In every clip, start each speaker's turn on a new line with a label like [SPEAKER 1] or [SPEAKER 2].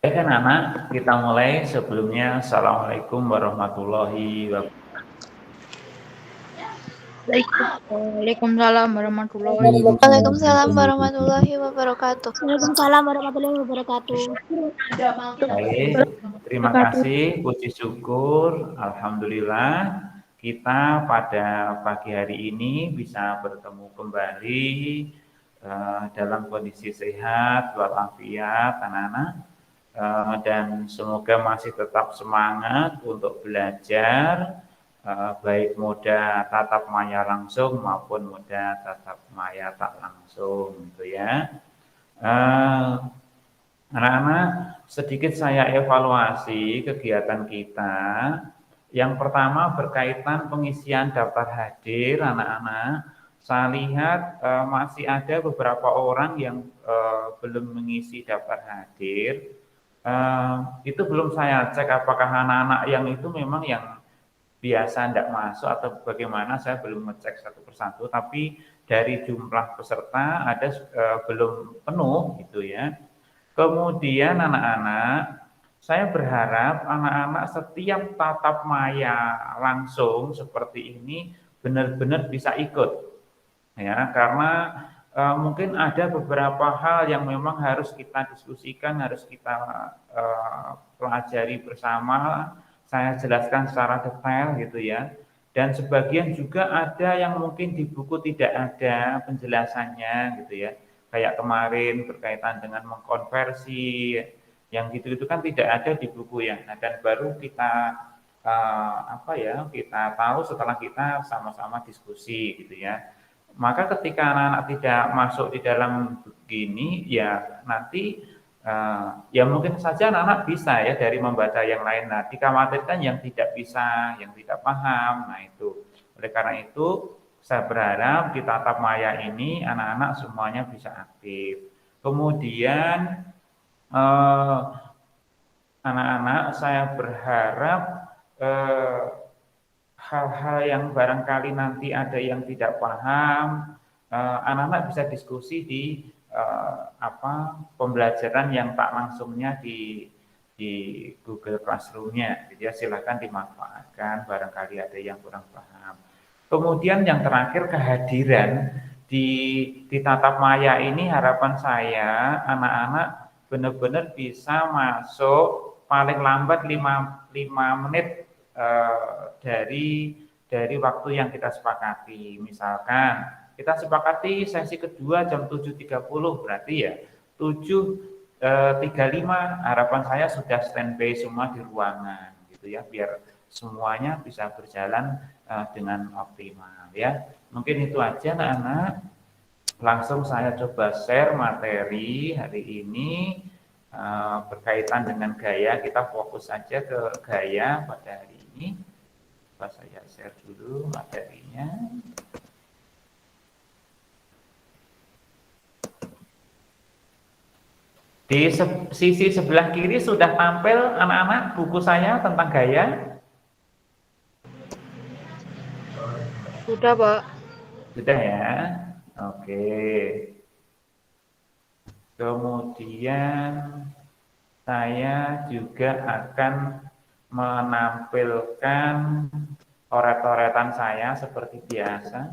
[SPEAKER 1] Baik anak-anak, kita mulai. Sebelumnya, Assalamualaikum warahmatullahi wabarakatuh.
[SPEAKER 2] Waalaikumsalam warahmatullahi
[SPEAKER 3] Waalaikumsalam warahmatullahi wabarakatuh.
[SPEAKER 4] Waalaikumsalam warahmatullahi wabarakatuh.
[SPEAKER 1] Baik, terima kasih, puji syukur, Alhamdulillah. Kita pada pagi hari ini bisa bertemu kembali dalam kondisi sehat, walafiat, anak-anak. Dan semoga masih tetap semangat untuk belajar, baik moda tatap maya langsung maupun moda tatap maya tak langsung, gitu ya. Anak-anak, sedikit saya evaluasi kegiatan kita. Yang pertama berkaitan pengisian daftar hadir, anak-anak. Saya lihat masih ada beberapa orang yang belum mengisi daftar hadir. Itu belum saya cek apakah anak-anak yang itu memang yang biasa tidak masuk atau bagaimana, saya belum ngecek satu persatu, tapi dari jumlah peserta ada belum penuh gitu ya. Kemudian anak-anak, saya berharap anak-anak setiap tatap maya langsung seperti ini benar-benar bisa ikut ya, karena mungkin ada beberapa hal yang memang harus kita diskusikan, harus kita pelajari bersama. Saya jelaskan secara detail gitu ya. Dan sebagian juga ada yang mungkin di buku tidak ada penjelasannya gitu ya. Kayak kemarin berkaitan dengan mengkonversi, yang gitu-gitu kan tidak ada di buku ya. Nah, dan baru kita kita tahu setelah kita sama-sama diskusi gitu ya. Maka ketika anak-anak tidak masuk di dalam begini, ya nanti ya mungkin saja anak-anak bisa ya dari membaca yang lain. Nah, dikhawatirkan yang tidak bisa, yang tidak paham. Nah itu, oleh karena itu saya berharap di tatap maya ini anak-anak semuanya bisa aktif. Kemudian anak-anak saya berharap hal-hal yang barangkali nanti ada yang tidak paham, anak-anak bisa diskusi di pembelajaran yang tak langsungnya di Google Classroom-nya. Jadi ya silakan dimanfaatkan, barangkali ada yang kurang paham. Kemudian yang terakhir kehadiran di tatap maya ini, harapan saya anak-anak benar-benar bisa masuk paling lambat 5 menit dari waktu yang kita sepakati. Misalkan kita sepakati sesi kedua jam 7.30, berarti ya 7.35 harapan saya sudah standby semua di ruangan gitu ya, biar semuanya bisa berjalan dengan optimal ya. Mungkin itu aja anak-anak. Langsung saya coba share materi hari ini berkaitan dengan gaya. Kita fokus saja ke gaya pada hari ini. Coba saya share dulu materinya. Di sisi sebelah kiri sudah tampil anak-anak buku saya tentang gaya.
[SPEAKER 2] Sudah, Pak.
[SPEAKER 1] Sudah ya. Oke. Kemudian saya juga akan menampilkan coret-coretan saya seperti biasa.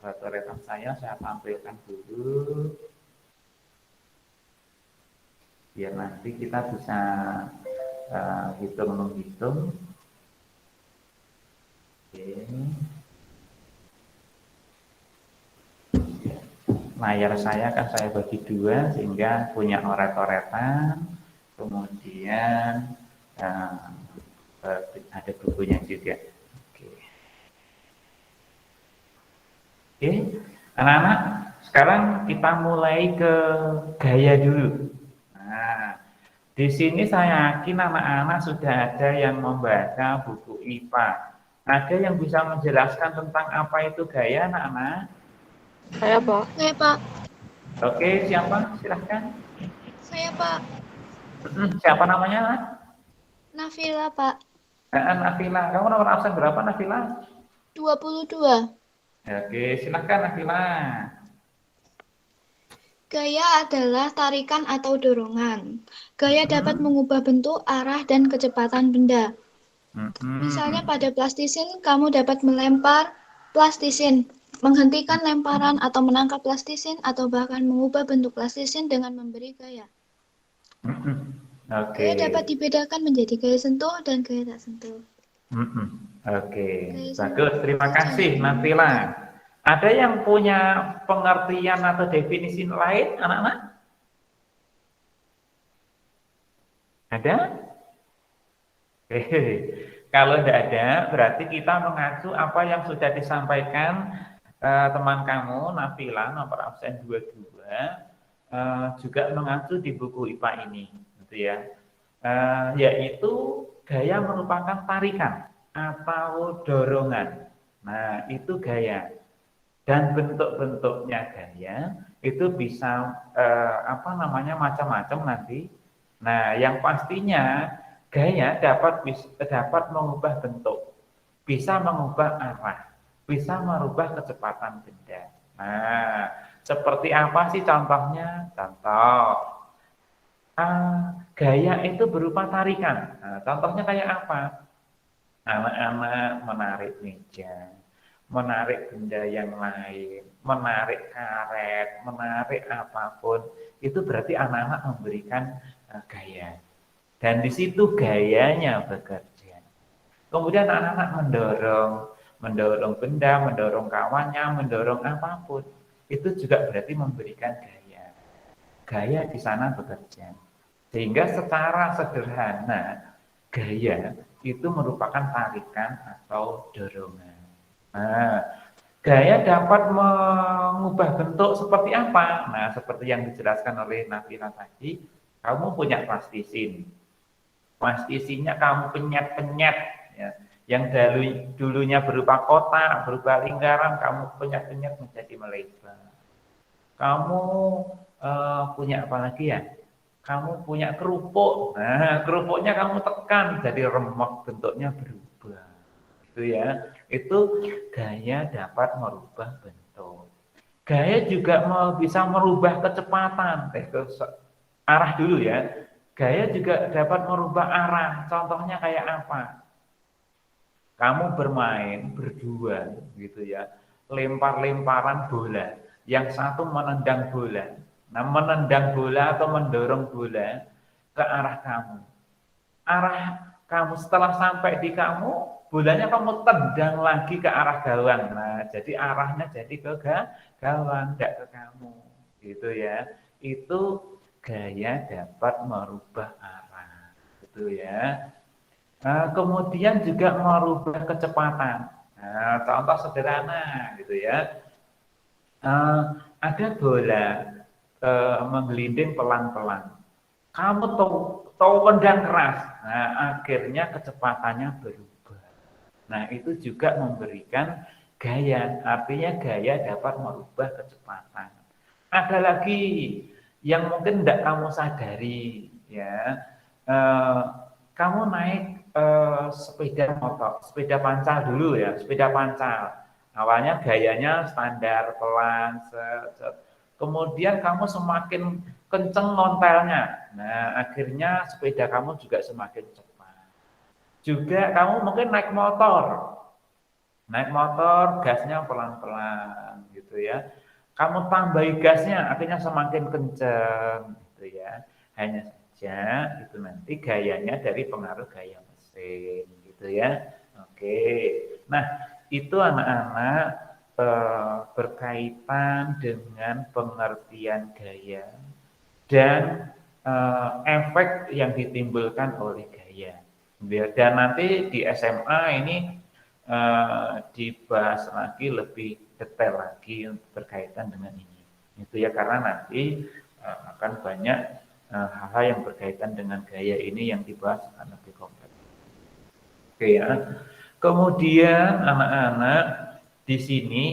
[SPEAKER 1] Coret-coretan saya tampilkan dulu. Biar nanti kita bisa hitung-menghitung. Oke. Layar saya kan saya bagi dua sehingga punya coret-coretan, kemudian ada bukunya juga. Oke, anak-anak, sekarang kita mulai ke gaya dulu. Nah, di sini saya yakin anak-anak sudah ada yang membaca buku IPA. Ada yang bisa menjelaskan tentang apa itu gaya, anak-anak?
[SPEAKER 2] Saya, Pak.
[SPEAKER 3] Saya, Pak.
[SPEAKER 1] Oke, siapa? Silahkan.
[SPEAKER 3] Saya, Pak.
[SPEAKER 1] Siapa namanya?
[SPEAKER 3] Nafila, Pak.
[SPEAKER 1] Nafila. Kamu nomor absen berapa, Nafila?
[SPEAKER 3] 22.
[SPEAKER 1] Oke, silahkan Nafila.
[SPEAKER 3] Gaya adalah tarikan atau dorongan. Gaya dapat
[SPEAKER 1] Mm-mm.
[SPEAKER 3] mengubah bentuk, arah, dan kecepatan benda. Misalnya
[SPEAKER 1] Mm-mm.
[SPEAKER 3] pada plastisin, kamu dapat melempar plastisin, menghentikan lemparan atau menangkap plastisin, atau bahkan mengubah bentuk plastisin dengan memberi gaya.
[SPEAKER 1] Mm-mm. Oke.
[SPEAKER 3] Gaya dapat dibedakan menjadi gaya sentuh dan gaya tak sentuh.
[SPEAKER 1] Mm-mm. Oke,
[SPEAKER 3] Gaya
[SPEAKER 1] bagus.
[SPEAKER 3] sentuh
[SPEAKER 1] Terima
[SPEAKER 3] itu
[SPEAKER 1] kasih,
[SPEAKER 3] contoh
[SPEAKER 1] Nabila.
[SPEAKER 3] menggunakan.
[SPEAKER 1] Ada yang punya pengertian atau definisi lain, anak-anak? Ada? Hehehe. Kalau tidak ada, berarti kita mengacu apa yang sudah disampaikan teman kamu, Nabila, nomor absen 22, juga mengacu di buku IPA ini, gitu ya. Yaitu gaya merupakan tarikan atau dorongan. Nah, itu gaya. Dan bentuk-bentuknya gaya itu bisa macam-macam nanti. Nah, yang pastinya gaya dapat mengubah bentuk, bisa mengubah arah, bisa merubah kecepatan benda. Nah, seperti apa sih contohnya? Contoh, gaya itu berupa tarikan. Nah, contohnya kayak apa? Anak-anak menarik meja, menarik benda yang lain, menarik karet, menarik apapun, itu berarti anak-anak memberikan gaya. Dan di situ gayanya bekerja. Kemudian anak-anak mendorong benda, mendorong kawannya, mendorong apapun. Itu juga berarti memberikan gaya. Gaya di sana bekerja. Sehingga secara sederhana, gaya itu merupakan tarikan atau dorongan. Nah, gaya dapat mengubah bentuk seperti apa? Nah, seperti yang dijelaskan oleh Nabila tadi, kamu punya plastisin. Plastisinnya kamu penyet-penyet, ya. Yang dulunya berupa kotak, berupa lingkaran, kamu penyet-penyet menjadi melebar. Kamu punya apa lagi ya? Kamu punya kerupuk. Nah, kerupuknya kamu tekan jadi remek, bentuknya berubah. Itu ya. Itu gaya dapat merubah bentuk. Gaya juga bisa merubah kecepatan. Arah dulu ya. Gaya juga dapat merubah arah. Contohnya kayak apa? Kamu bermain berdua gitu ya, lempar-lemparan bola, yang satu menendang bola. Nah, menendang bola atau mendorong bola ke arah kamu. Arah kamu setelah sampai di kamu, bolanya kamu tendang lagi ke arah gawang. Nah, jadi arahnya jadi ke gawang, tidak ke kamu. Gitu ya. Itu gaya dapat merubah arah. Gitu ya. Kemudian juga merubah kecepatan. Nah, contoh sederhana gitu ya. Ada bola menggelinding pelan-pelan. Kamu tahu tendang keras. Nah, akhirnya kecepatannya berubah. Nah, itu juga memberikan gaya. Artinya gaya dapat merubah kecepatan. Ada lagi yang mungkin tidak kamu sadari, ya. Eh, Kamu naik sepeda motor, sepeda pancal dulu ya, sepeda pancal. Awalnya gayanya standar pelan, kemudian kamu semakin kenceng nontelnya. Nah, akhirnya sepeda kamu juga semakin cepat. Juga kamu mungkin naik motor gasnya pelan-pelan gitu ya. Kamu tambahi gasnya akhirnya semakin kenceng gitu ya. Hanya saja itu nanti gayanya dari pengaruh gaya mesin gitu ya. Oke. Nah, itu anak-anak berkaitan dengan pengertian gaya dan efek yang ditimbulkan oleh gaya. Dan nanti di SMA ini dibahas lagi lebih detail lagi berkaitan dengan ini. Itu ya karena nanti akan banyak hal-hal yang berkaitan dengan gaya ini yang dibahas akan lebih kompleks. Oke ya. Kemudian anak-anak di sini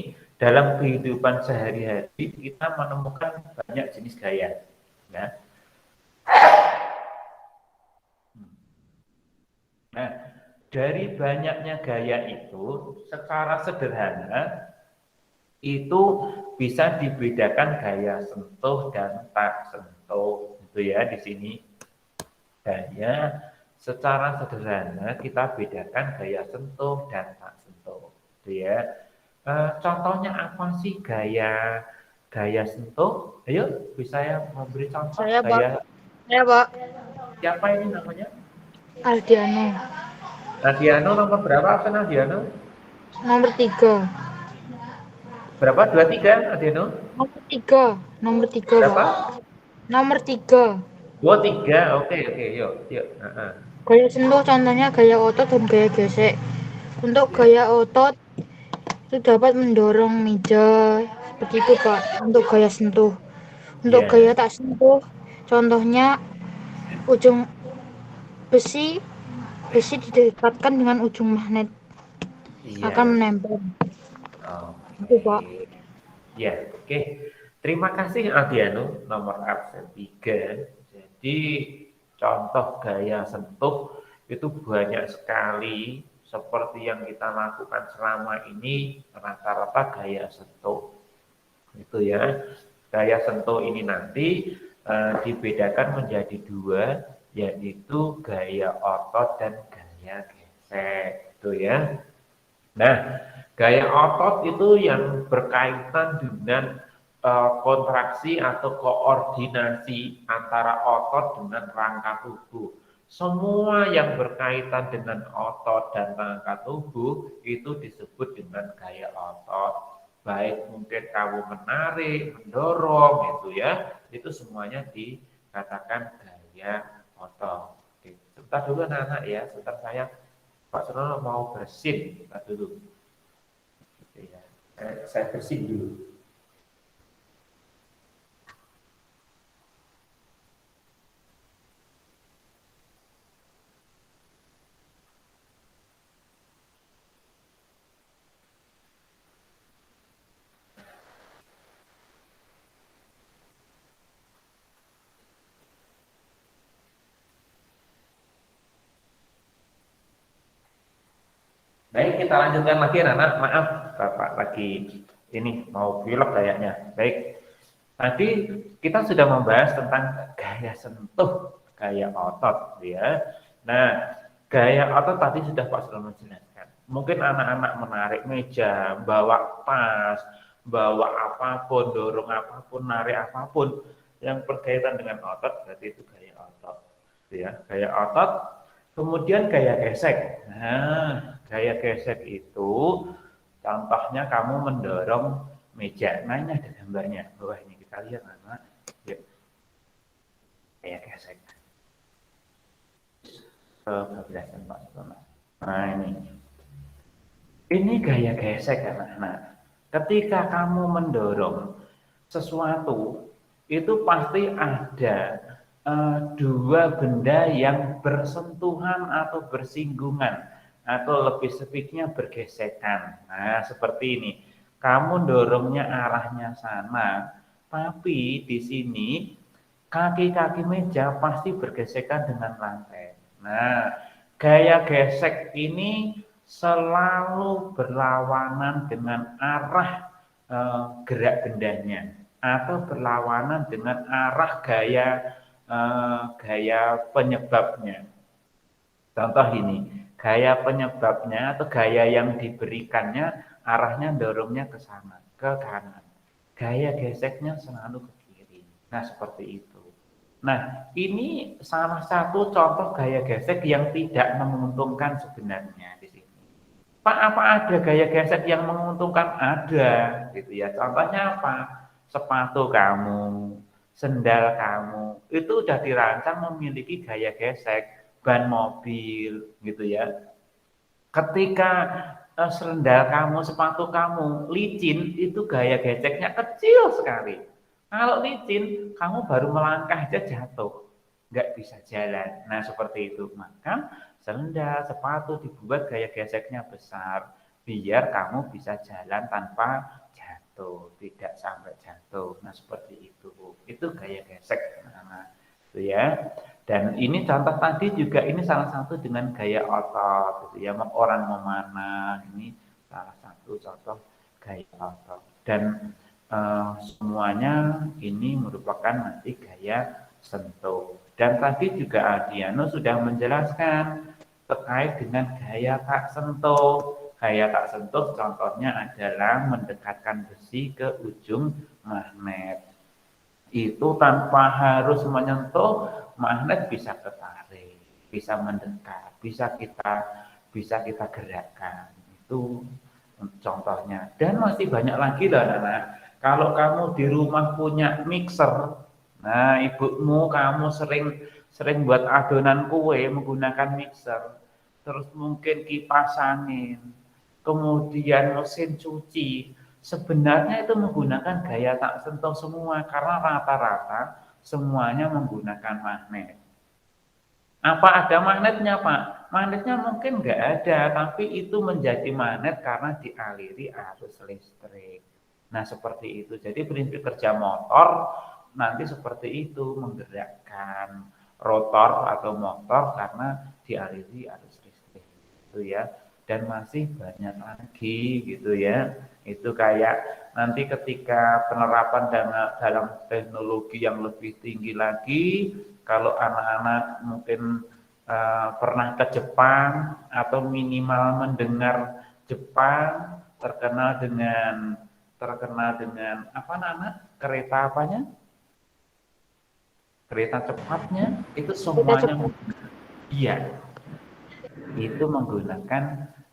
[SPEAKER 1] dalam kehidupan sehari-hari kita menemukan banyak jenis gaya. Ya. Nah, dari banyaknya gaya itu, secara sederhana itu bisa dibedakan gaya sentuh dan tak sentuh. Itu ya di sini. Gaya secara sederhana kita bedakan gaya sentuh dan tak sentuh. Itu ya. Contohnya apa sih gaya gaya sentuh? Ayo, bisa ya memberi contoh
[SPEAKER 2] Saya, Pak.
[SPEAKER 1] gaya
[SPEAKER 2] Saya, Pak.
[SPEAKER 1] siapa ini namanya?
[SPEAKER 2] Aldiano.
[SPEAKER 1] Adiano nomor berapa absen Adiano?
[SPEAKER 2] Nomor 3.
[SPEAKER 1] Berapa? 23 Adiano?
[SPEAKER 2] Nomor 3. Nomor 3,
[SPEAKER 1] Berapa?
[SPEAKER 2] Pak. Nomor 3.
[SPEAKER 1] Oh, 3. Oke, oke, yuk, yuk.
[SPEAKER 2] Gaya sentuh contohnya gaya otot dan gaya gesek. Untuk
[SPEAKER 1] Ya.
[SPEAKER 2] gaya otot itu dapat mendorong meja seperti itu, Pak. Untuk gaya sentuh. Untuk gaya
[SPEAKER 1] Ya.
[SPEAKER 2] tak sentuh contohnya ujung besi besi didekatkan dengan ujung magnet akan
[SPEAKER 1] Iya.
[SPEAKER 2] menempel. Itu, Pak.
[SPEAKER 1] Oke. Ya, oke. Terima kasih Adiano, nomor absen 3. Jadi contoh gaya sentuh itu banyak sekali seperti yang kita lakukan selama ini rata-rata gaya sentuh. Itu ya. Gaya sentuh ini nanti dibedakan menjadi 2, yaitu gaya otot dan gaya gesek. Itu ya. Nah, gaya otot itu yang berkaitan dengan kontraksi atau koordinasi antara otot dengan rangka tubuh. Semua yang berkaitan dengan otot dan rangka tubuh itu disebut dengan gaya otot. Baik mungkin kamu menarik, mendorong, itu ya, itu semuanya dikatakan gaya otot. Oke, sebentar dulu anak-anak ya, sebentar saya Pak Sono mau bersin, kita dulu. Ya, saya bersin dulu. Baik, kita lanjutkan lagi, anak. Maaf, Bapak lagi ini mau vlog kayaknya. Baik, tadi kita sudah membahas tentang gaya sentuh, gaya otot, ya. Nah, gaya otot tadi sudah Pak sudah menjelaskan. Mungkin anak-anak menarik meja, bawa tas, bawa apapun, dorong apapun, narik apapun yang berkaitan dengan otot, berarti itu gaya otot, ya. Gaya otot, kemudian gaya gesek. Nah, gaya gesek itu contohnya kamu mendorong meja. Nah, ini ada gambarnya. Bawah ini kita lihat, anak. Yuk. Gaya gesek. Kebablasan Pak Sono. Nah, ini. Ini gaya gesek, anak-anak. Ketika kamu mendorong sesuatu, itu pasti ada dua benda yang bersentuhan atau bersinggungan, atau lebih sepiknya bergesekan. Nah, seperti ini. Kamu dorongnya arahnya sana, tapi di sini kaki-kaki meja pasti bergesekan dengan lantai. Nah, gaya gesek ini selalu berlawanan dengan arah gerak bendanya atau berlawanan dengan arah gaya penyebabnya. Contoh ini, gaya penyebabnya atau gaya yang diberikannya arahnya dorongnya ke sana, ke kanan. Gaya geseknya selalu ke kiri. Nah, seperti itu. Nah, ini salah satu contoh gaya gesek yang tidak menguntungkan sebenarnya di sini. Pak, apa ada gaya gesek yang menguntungkan? Ada, gitu ya. Contohnya apa? Sepatu kamu, sendal kamu, itu sudah dirancang memiliki gaya gesek, ban mobil, gitu ya. Ketika sendal kamu, sepatu kamu licin, itu gaya geseknya kecil sekali. Kalau licin, kamu baru melangkah aja jatuh, nggak bisa jalan. Nah, seperti itu. Maka sendal, sepatu dibuat gaya geseknya besar, biar kamu bisa jalan tanpa jatuh, tidak sampai jatuh. Nah, seperti itu. Itu gaya gesek. Nah, itu ya. Dan ini contoh tadi juga ini salah satu dengan gaya otot, gitu ya. Orang memanah ini salah satu contoh gaya otot. Dan semuanya ini merupakan nanti gaya sentuh. Dan tadi juga Adiano sudah menjelaskan terkait dengan gaya tak sentuh. Gaya tak sentuh contohnya adalah mendekatkan besi ke ujung magnet. Itu tanpa harus menyentuh, magnet bisa ketarik, bisa mendekat, bisa kita gerakkan. Itu contohnya. Dan masih banyak lagi lah anak-anak. Kalau kamu di rumah punya mixer, nah ibumu kamu sering buat adonan kue menggunakan mixer, terus mungkin kipas angin, kemudian mesin cuci, sebenarnya itu menggunakan gaya tak sentuh semua karena rata-rata semuanya menggunakan magnet. Apa ada magnetnya, Pak? Magnetnya mungkin nggak ada, tapi itu menjadi magnet karena dialiri arus listrik. Nah, seperti itu. Jadi prinsip kerja motor nanti seperti itu, menggerakkan rotor atau motor karena dialiri arus listrik. Itu ya. Dan masih banyak lagi gitu ya. Itu kayak nanti ketika penerapan dalam teknologi yang lebih tinggi lagi, kalau anak-anak mungkin pernah ke Jepang atau minimal mendengar Jepang terkenal dengan apa anak kereta apanya? Kereta cepatnya itu
[SPEAKER 2] Kita
[SPEAKER 1] semuanya
[SPEAKER 2] cepat.
[SPEAKER 1] iya, itu menggunakan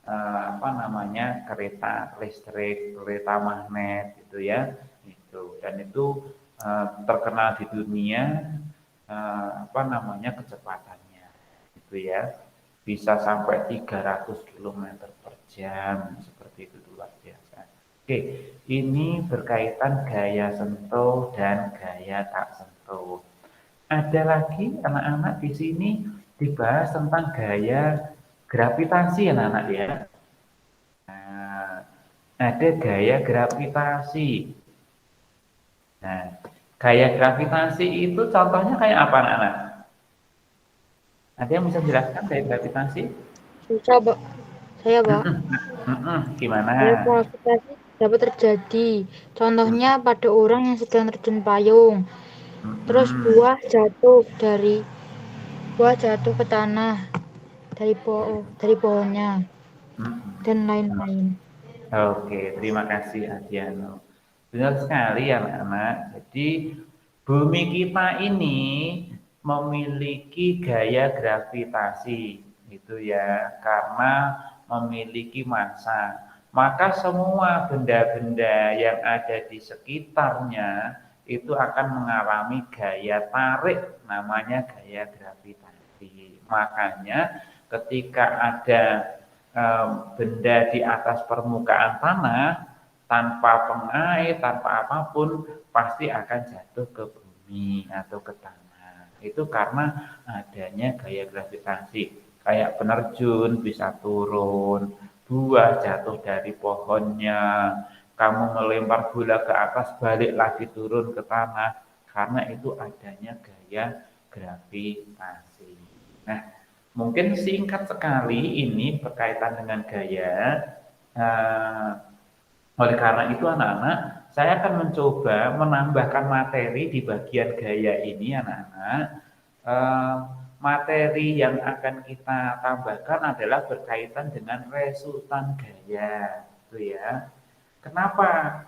[SPEAKER 1] apa namanya kereta listrik, kereta magnet gitu ya. Itu dan itu terkenal di dunia apa namanya kecepatannya gitu ya. Bisa sampai 300 km per jam seperti itu luar biasa. Oke, ini berkaitan gaya sentuh dan gaya tak sentuh. Ada lagi anak-anak di sini dibahas tentang gaya gravitasi anak-anak ya. Nah, ada gaya gravitasi. Nah, gaya gravitasi itu contohnya kayak apa anak-anak? Ada yang bisa menjelaskan gaya gravitasi?
[SPEAKER 2] Susah, Pak. Saya, Pak.
[SPEAKER 1] Gimana?
[SPEAKER 2] Gaya gravitasi dapat terjadi. Contohnya pada orang yang sedang terjun payung. Terus
[SPEAKER 1] Mm-mm.
[SPEAKER 2] buah jatuh ke tanah dari pohonnya
[SPEAKER 1] Mm-mm.
[SPEAKER 2] dan lain-lain.
[SPEAKER 1] Oke, terima kasih Adiano. Benar sekali anak-anak. Jadi bumi kita ini memiliki gaya gravitasi, gitu ya, karena memiliki massa. Maka semua benda-benda yang ada di sekitarnya itu akan mengalami gaya tarik, namanya gaya gravitasi. Makanya ketika ada benda di atas permukaan tanah tanpa pengait, tanpa apapun pasti akan jatuh ke bumi atau ke tanah. Itu karena adanya gaya gravitasi. Kayak penerjun bisa turun, buah jatuh dari pohonnya, kamu melempar bola ke atas balik lagi turun ke tanah karena itu adanya gaya gravitasi. Nah, mungkin singkat sekali ini berkaitan dengan gaya. Uh, oleh karena itu anak-anak, saya akan mencoba menambahkan materi di bagian gaya ini anak-anak. Uh, materi yang akan kita tambahkan adalah berkaitan dengan resultan gaya, gitu ya. Kenapa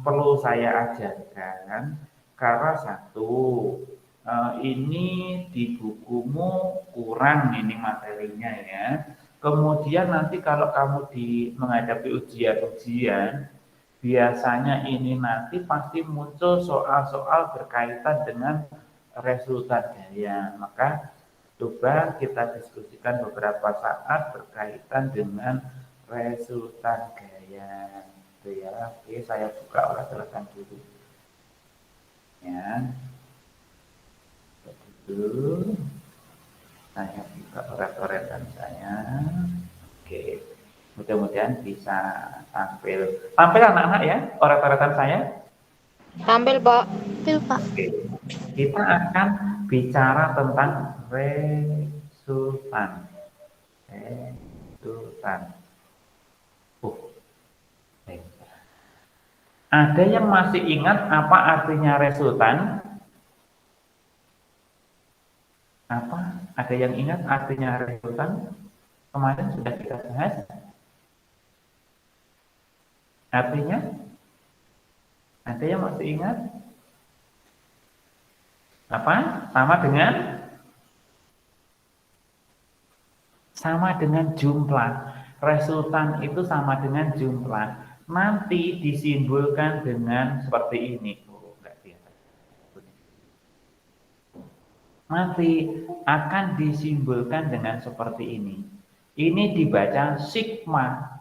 [SPEAKER 1] perlu saya ajarkan? Karena satu, ini di bukumu kurang ini materinya ya. Kemudian nanti kalau kamu menghadapi ujian-ujian, biasanya ini nanti pasti muncul soal-soal berkaitan dengan resultan gaya. Maka coba kita diskusikan beberapa saat berkaitan dengan resultan gaya. Itu ya. Oke, saya buka ulas-ulasan dulu. Ya. Begitu. Saya buka ulas-ulasan saya. Oke. Mudah-mudahan bisa tampil. Tampil anak-anak ya, ulas-ulasan saya.
[SPEAKER 2] Tampil, Pak.
[SPEAKER 3] Pil, Pak.
[SPEAKER 1] Oke. Kita akan bicara tentang resultan. Resultan. Baik. Ada yang masih ingat apa artinya resultan? Apa? Ada yang ingat artinya resultan? Kemarin sudah kita bahas. Artinya? Ada yang masih ingat? Apa? Sama dengan jumlah. Resultan itu sama dengan jumlah. Nanti disimbolkan dengan seperti ini. Oh, enggak biasa. Nanti akan disimbolkan dengan seperti ini. Ini dibaca sigma.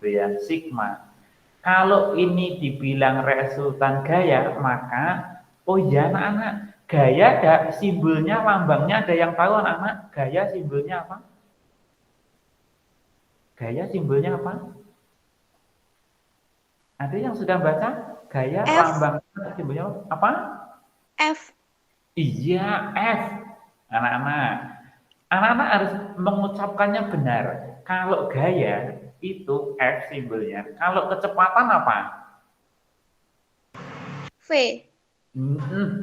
[SPEAKER 1] Ya, sigma. Kalau ini dibilang resultan gaya, maka oh ya anak-anak, gaya ada simbolnya, lambangnya ada yang tahu anak-anak? Gaya simbolnya apa? Gaya simbolnya apa? Ada yang sudah baca? Gaya
[SPEAKER 3] F.
[SPEAKER 1] lambangnya simbolnya apa?
[SPEAKER 3] F.
[SPEAKER 1] Iya, F. Anak-anak. Anak-anak harus mengucapkannya benar. Kalau gaya itu F simbolnya. Kalau kecepatan apa?
[SPEAKER 3] V.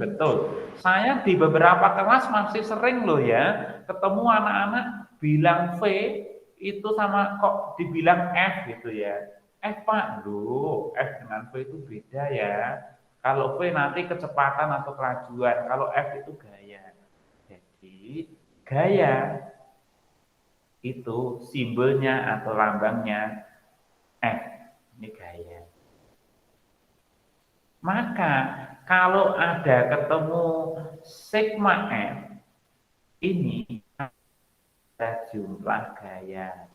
[SPEAKER 1] Betul. Saya di beberapa kelas masih sering loh ya ketemu anak-anak bilang V itu sama kok dibilang F gitu ya. F Pak, loh F dengan V itu beda ya. Kalau V nanti kecepatan atau kelajuan, kalau F itu gaya. Jadi gaya itu simbolnya atau lambangnya F. Ini gaya. Maka kalau ada ketemu sigma F, ini adalah jumlah gaya.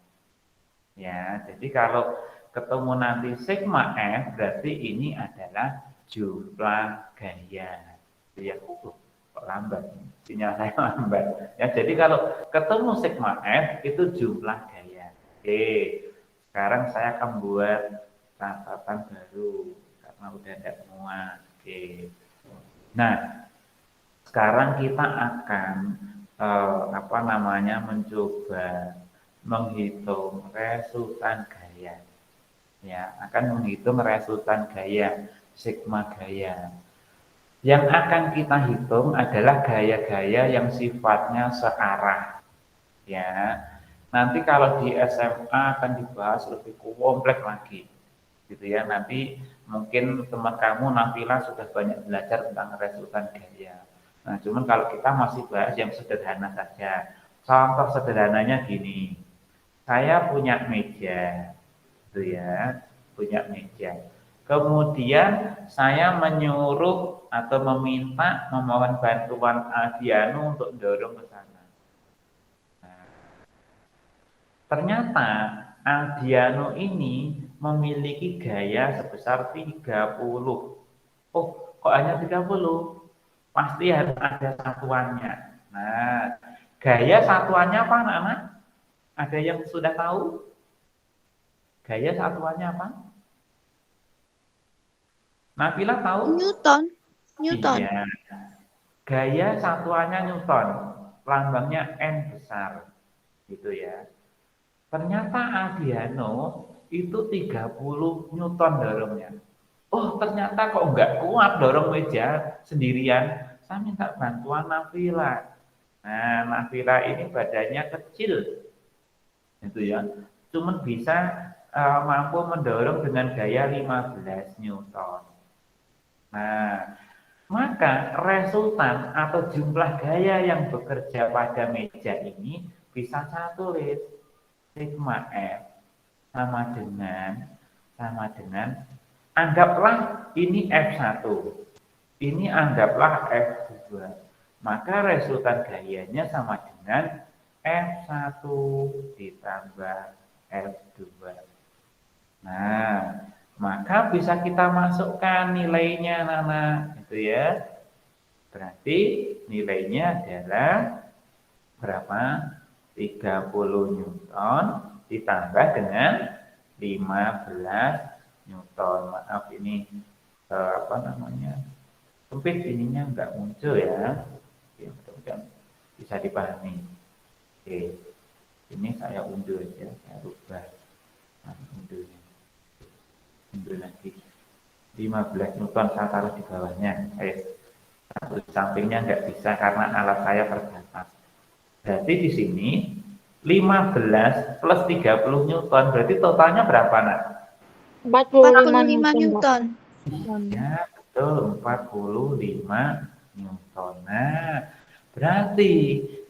[SPEAKER 1] Ya, jadi kalau ketemu nanti sigma F, berarti ini adalah jumlah gaya. Ya, kok lambat, sinyal saya lambat. Ya, jadi kalau ketemu sigma F itu jumlah gaya. Oke, sekarang saya akan buat catatan baru karena udah tidak muat. Oke. Nah, sekarang kita akan mencoba menghitung resultan gaya. Ya, akan menghitung resultan gaya, sigma gaya. Yang akan kita hitung adalah gaya-gaya yang sifatnya searah. Ya, nanti kalau di SMA akan dibahas lebih kompleks lagi, gitu ya. Nanti mungkin teman kamu Nafila sudah banyak belajar tentang resultan gaya. Nah, cuman kalau kita masih bahas yang sederhana saja. Contoh sederhananya gini, saya punya meja, gitu ya, punya meja. Kemudian saya menyuruh atau memohon bantuan Adianu untuk dorong ke sana. Nah, ternyata Adianu ini memiliki gaya sebesar 30. Oh, kok hanya 30? Pasti harus ada satuannya. Nah, gaya satuannya apa anak-anak? Ada yang sudah tahu? Gaya satuannya apa? Nabila tahu?
[SPEAKER 3] Newton.
[SPEAKER 1] Iya. Gaya satuannya Newton. Lambangnya N besar. Gitu ya. Ternyata Adiano itu 30 Newton dorongnya. Oh, ternyata kok enggak kuat dorong meja sendirian. Saya minta bantuan Nafila. Nah, Nafila ini badannya kecil. Itu ya. Cuman bisa mampu mendorong dengan gaya 15 Newton. Nah, maka resultan atau jumlah gaya yang bekerja pada meja ini bisa saya tulis sigma F sama dengan anggaplah ini F1. Ini anggaplah F2. Maka resultan gayanya sama dengan F1 ditambah F2. Nah, maka bisa kita masukkan nilainya, Nana, gitu ya. Berarti nilainya adalah berapa? 30 Newton ditambah dengan 15 Newton. Maaf ini sempit ininya enggak muncul ya. Oke, mudah-mudahan bisa dipahami. Oke, ini saya undur ya, saya rubah undurnya. Undur lagi. 15 Newton saya taruh di bawahnya. Satu di sampingnya nggak bisa karena alat saya terbatas. Berarti di sini 15 plus 30 Newton, berarti totalnya berapa, Nak?
[SPEAKER 2] 45
[SPEAKER 3] 45
[SPEAKER 2] Newton.
[SPEAKER 3] Newton.
[SPEAKER 1] Ya, betul, 45 Newton. Nah, berarti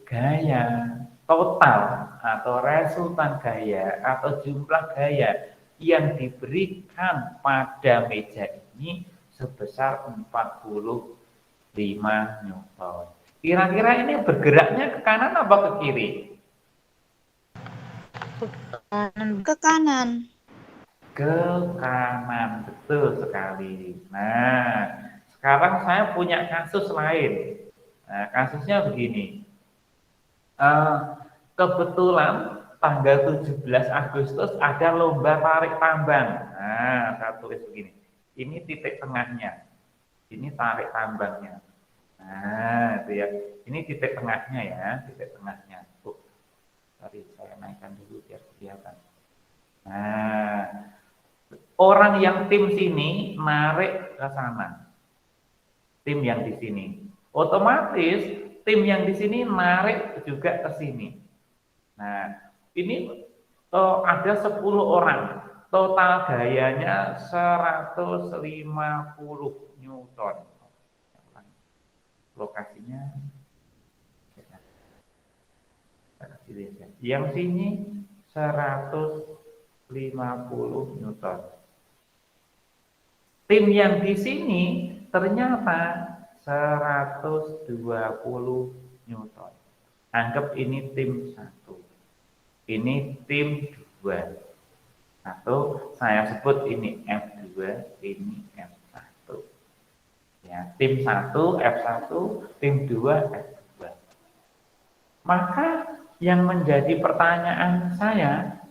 [SPEAKER 1] gaya total atau resultan gaya atau jumlah gaya yang diberikan pada meja ini sebesar 45 Newton. Kira-kira ini bergeraknya ke kanan apa ke kiri?
[SPEAKER 3] Ke kanan.
[SPEAKER 1] Ke kanan, betul sekali. Nah, sekarang saya punya kasus lain. Nah, kasusnya begini. Kebetulan tanggal 17 Agustus ada lomba tarik tambang. Nah, saya tulis begini. Ini titik tengahnya. Ini tarik tambangnya. Nah, itu ya. Ini titik tengahnya ya, titik tengahnya. Sorry, saya naikkan dulu biar kelihatan. Nah, orang yang tim sini narik ke sana. Tim yang di sini. Otomatis tim yang di sini narik juga ke sini. Nah, ini ada 10 orang. Total gayanya 150 Newton. Lokasinya yang sini 150 Newton. Tim yang di sini ternyata 120 Newton. Anggap ini tim 1. Ini tim 2. Atau saya sebut ini F2, ini F1. Ya, tim 1 F1, tim 2 F2. Maka yang menjadi pertanyaan saya,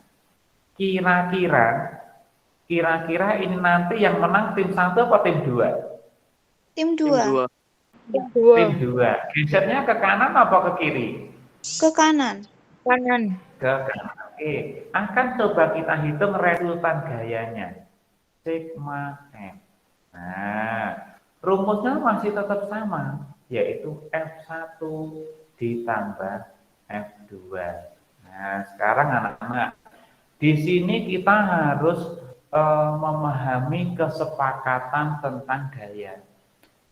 [SPEAKER 1] kira-kira ini nanti yang menang tim 1 apa tim 2?
[SPEAKER 3] Tim 2.
[SPEAKER 1] Tim 2. Gesernya ke kanan apa ke kiri?
[SPEAKER 3] Ke kanan.
[SPEAKER 2] Kanan.
[SPEAKER 1] Ke kanan. Oke. Akan coba kita hitung resultan gayanya. Sigma F. Nah, rumusnya masih tetap sama, yaitu F1 ditambah F2. Nah, sekarang anak-anak, di sini kita harus memahami kesepakatan tentang gaya.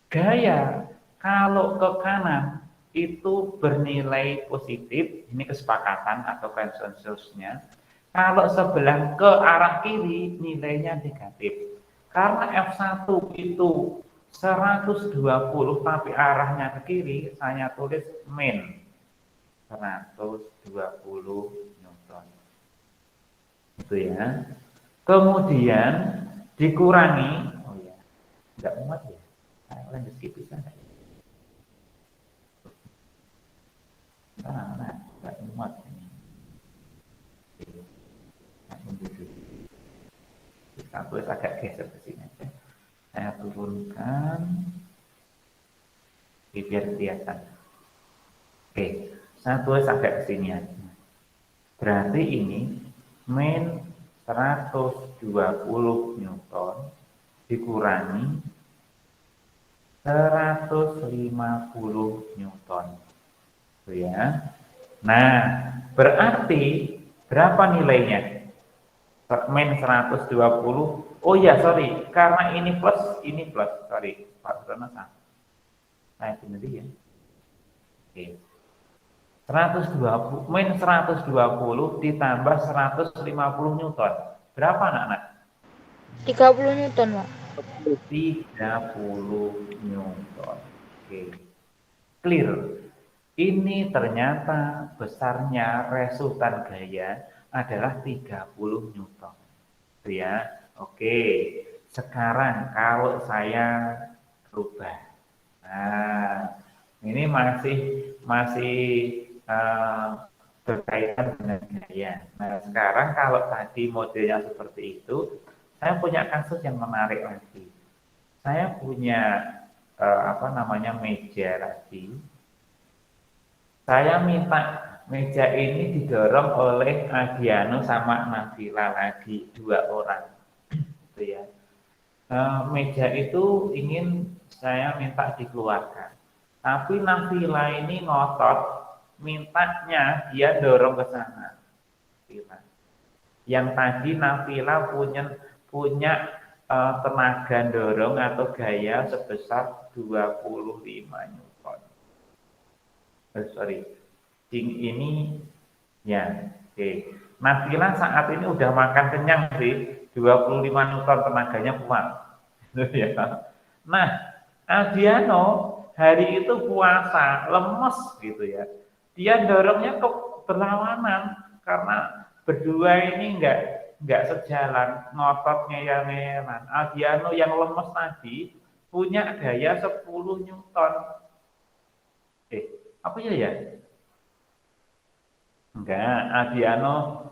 [SPEAKER 1] Gaya kalau ke kanan itu bernilai positif, ini kesepakatan atau konsensusnya. Kalau sebelah ke arah kiri nilainya negatif. Karena F1 itu 120 tapi arahnya ke kiri, saya tulis min 120 Newton. Itu ya. Kemudian dikurangi, oh ya, enggak muat ya. Saya lanjut skip bisa enggak? Nah, enggak muat ini. Kita tulis agak geser ke sini aja. Saya turunkan biar kelihatan. Oke, saya tulis agak ke sini aja. Berarti ini min 120 Newton dikurangi 150 Newton. Itu ya. Nah, berarti berapa nilainya? Min 120. Oh ya, sorry. Karena ini plus, sorry. Pak Sutono sama. Saya benar ya. Oke. 120 min 120 ditambah 150 Newton. Berapa anak-anak?
[SPEAKER 2] 30 Newton, Pak.
[SPEAKER 1] 30 Newton. Oke. Clear. Ini ternyata besarnya resultan gaya adalah 30 Newton. Itu ya. Oke. Sekarang kalau saya rubah. Nah, ini masih berkaitan dengan gaya. Nah, sekarang kalau tadi modelnya seperti itu, saya punya kasus yang menarik lagi. Saya punya meja tadi. Saya minta meja ini didorong oleh Adiano sama Nabila lagi, 2 orang. Gitu ya. meja itu ingin saya minta dikeluarkan. Tapi Nafila ini ngotot, mintanya dia dorong ke sana. Yang tadi Nafila punya tenaga dorong atau gaya sebesar 25 Newton. Sorry, ini ya, oke. Nafila saat ini udah makan kenyang sih, 25 Newton tenaganya kuat. Ya. Nah, Adiano hari itu puasa, lemes gitu ya. Dia dorongnya ke berlawanan karena berdua ini enggak sejalan, ngotot ngeyel-ngeyelan. Adiano yang lemes tadi punya gaya 10 Newton. Apa ya? Enggak, Adiano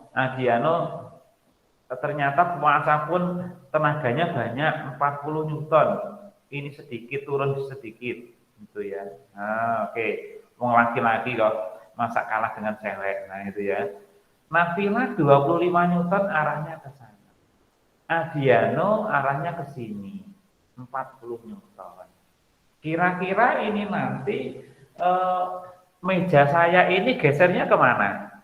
[SPEAKER 1] ternyata puasa pun tenaganya banyak 40 Newton. Ini sedikit turun sedikit gitu ya. Nah, oke. Mau laki-laki kok masa kalah dengan cewek. Nah, itu ya. Nafila 25 Newton arahnya ke sana. Adiano arahnya ke sini 40 Newton. Kira-kira ini nanti meja saya ini gesernya kemana?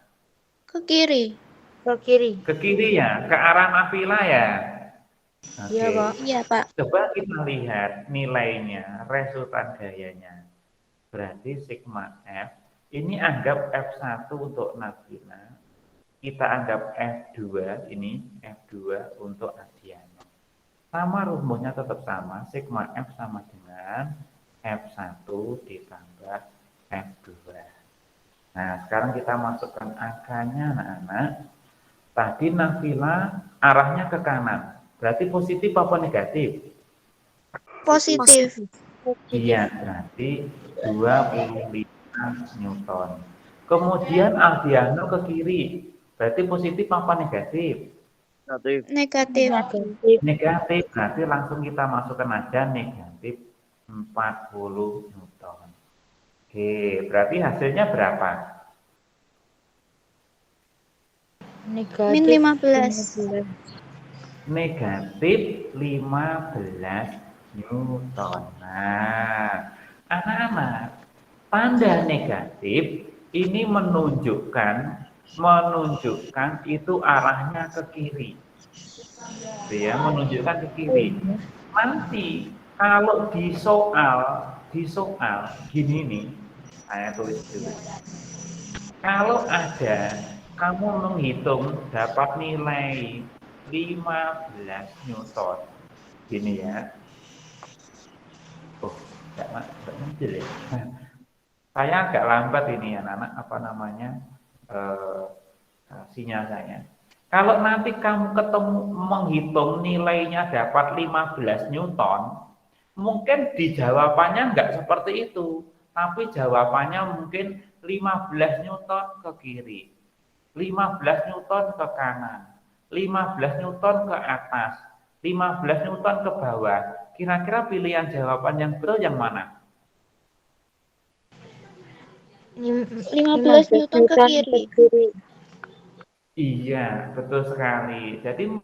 [SPEAKER 3] Ke kiri.
[SPEAKER 2] Ke kiri.
[SPEAKER 1] Ke kiri ya, ke arah Nafila ya.
[SPEAKER 2] Iya,
[SPEAKER 1] Oke.
[SPEAKER 2] Pak.
[SPEAKER 3] Iya, Pak.
[SPEAKER 1] Coba kita lihat nilainya, resultan gayanya. Berarti sigma F, ini anggap F1 untuk Nafila. Kita anggap F2, ini F2 untuk Adiano. Sama rumusnya tetap sama, sigma F sama dengan F1 ditambah F2. Nah, sekarang kita masukkan angkanya anak-anak. Tadi Nafila arahnya ke kanan. Berarti positif apa negatif?
[SPEAKER 3] Positif.
[SPEAKER 1] Iya, berarti 25 Newton. Kemudian Adiano ke kiri. Berarti positif apa negatif?
[SPEAKER 3] Negatif.
[SPEAKER 1] Negatif, berarti langsung kita masukkan aja negatif 40 Newton. Oke, berarti hasilnya berapa?
[SPEAKER 2] Negatif
[SPEAKER 3] Min 15.
[SPEAKER 1] Negatif 15 Newton. Nah, anak-anak, tanda negatif ini menunjukkan itu arahnya ke kiri. Ya, menunjukkan ke kiri. Nanti kalau di soal gini nih, saya tulis dulu. Kalau ada kamu menghitung dapat nilai 15 Newton, gini ya. Oh, enggak muncul ya. Saya agak lambat ini anak-anak, apa namanya, sinyal saya. Kalau nanti kamu ketemu menghitung nilainya dapat 15 Newton, mungkin di jawabannya enggak seperti itu, tapi jawabannya mungkin 15 Newton ke kiri, 15 Newton ke kanan, 15 Newton ke atas, 15 Newton ke bawah. Kira-kira pilihan jawaban yang betul yang mana?
[SPEAKER 3] 15 Newton ke kiri.
[SPEAKER 1] Iya, betul sekali. Jadi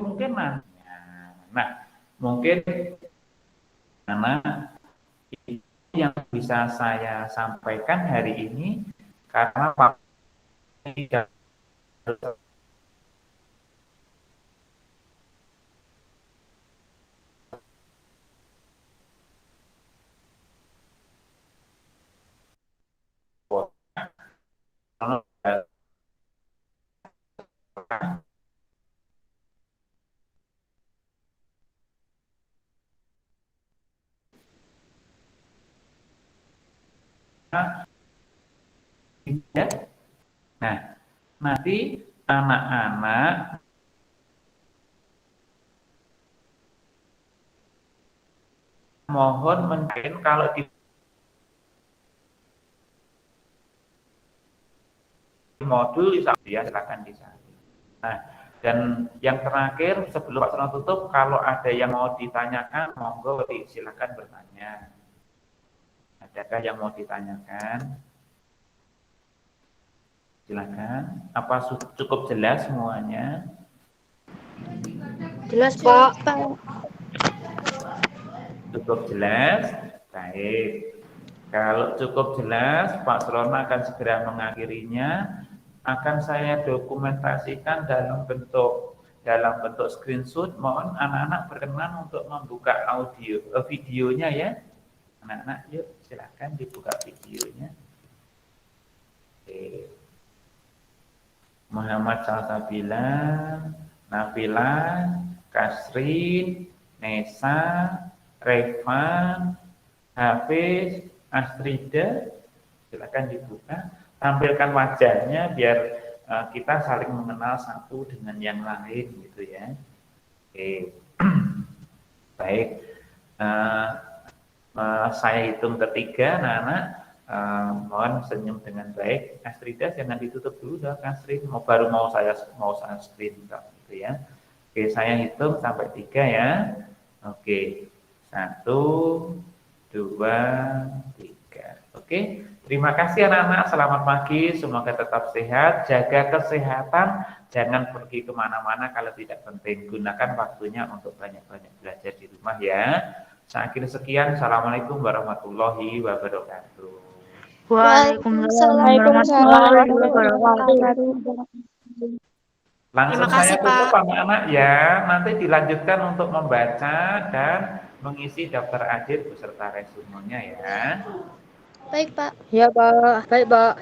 [SPEAKER 1] mungkin nah, mungkin karena yang bisa saya sampaikan hari ini karena tidak Nah, nanti anak-anak mohon mungkin kalau di modul ya silakan disalin. Nah, dan yang terakhir sebelum Pak Sono tutup, kalau ada yang mau ditanyakan, monggo silakan bertanya. Adakah yang mau ditanyakan? Silakan. Apa cukup jelas semuanya?
[SPEAKER 2] Jelas, Pak.
[SPEAKER 1] Cukup jelas? Baik. Kalau cukup jelas, Pak Surono akan segera mengakhirinya. Akan saya dokumentasikan dalam bentuk screenshot. Mohon anak-anak berkenan untuk membuka videonya ya. Anak-anak, yuk silakan dibuka videonya. Oke. Muhammad Salsabila, Nabila, Kasrin, Nesa, Revan, Hafiz, Astrida, silakan dibuka. Tampilkan wajahnya biar kita saling mengenal satu dengan yang lain gitu ya. Oke. Baik. Saya hitung ketiga, anak-anak. Mohon senyum dengan baik. Astrida jangan ditutup dulu dah, Kasrin. Baru mau saya screen gitu ya. Oke, saya hitung sampai 3 ya. Oke, 1, 2, 3. Oke, terima kasih anak-anak. Selamat pagi. Semoga tetap sehat. Jaga kesehatan. Jangan pergi kemana-mana kalau tidak penting. Gunakan waktunya untuk banyak-banyak belajar di rumah ya. Saya akhiri sekian. Assalamualaikum warahmatullahi wabarakatuh.
[SPEAKER 2] Waalaikumsalam warahmatullahi wabarakatuh.
[SPEAKER 1] Langsung
[SPEAKER 4] Terima kasih,
[SPEAKER 1] saya tutup
[SPEAKER 4] Pak.
[SPEAKER 1] anak-anak ya. Nanti dilanjutkan untuk membaca dan mengisi daftar akhir beserta resumenya ya.
[SPEAKER 3] Baik, Pak.
[SPEAKER 2] Ya, Pak. Baik, Pak.